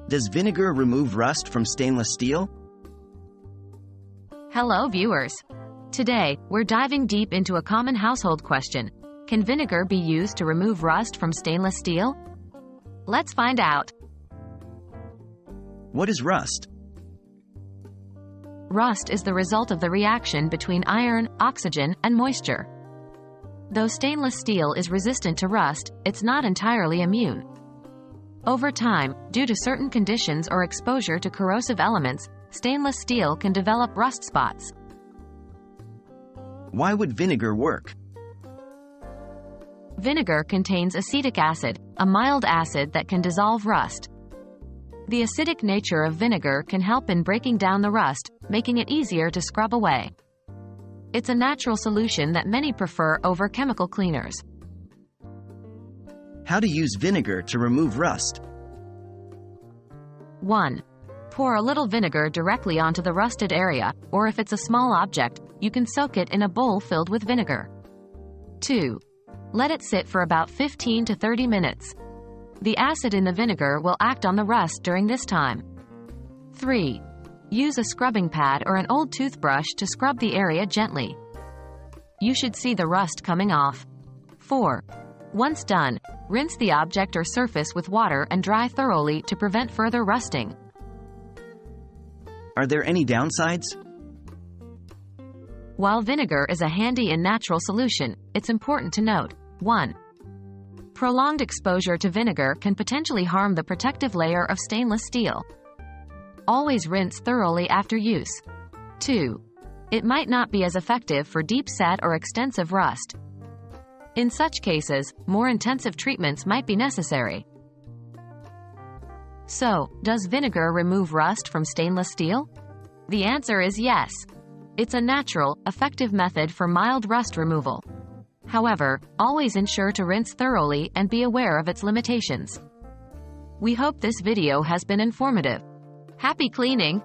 Does vinegar remove rust from stainless steel? Hello viewers. Today, we're diving deep into a common household question. Can vinegar be used to remove rust from stainless steel? Let's find out. What is rust? Rust is the result of the reaction between iron, oxygen, and moisture. Though stainless steel is resistant to rust, it's not entirely immune. Over time, due to certain conditions or exposure to corrosive elements, stainless steel can develop rust spots. Why would vinegar work? Vinegar contains acetic acid, a mild acid that can dissolve rust. The acidic nature of vinegar can help in breaking down the rust, making it easier to scrub away. It's a natural solution that many prefer over chemical cleaners. How to use vinegar to remove rust? 1. Pour a little vinegar directly onto the rusted area, or if it's a small object, you can soak it in a bowl filled with vinegar. 2. Let it sit for about 15 to 30 minutes. The acid in the vinegar will act on the rust during this time. 3. Use a scrubbing pad or an old toothbrush to scrub the area gently. You should see the rust coming off. 4. Once done, rinse the object or surface with water and dry thoroughly to prevent further rusting. Are there any downsides? While vinegar is a handy and natural solution, it's important to note: 1. Prolonged exposure to vinegar can potentially harm the protective layer of stainless steel. Always rinse thoroughly after use. 2. It might not be as effective for deep-set or extensive rust. In such cases, more intensive treatments might be necessary. So, does vinegar remove rust from stainless steel? The answer is yes. It's a natural, effective method for mild rust removal. However, always ensure to rinse thoroughly and be aware of its limitations. We hope this video has been informative. Happy cleaning!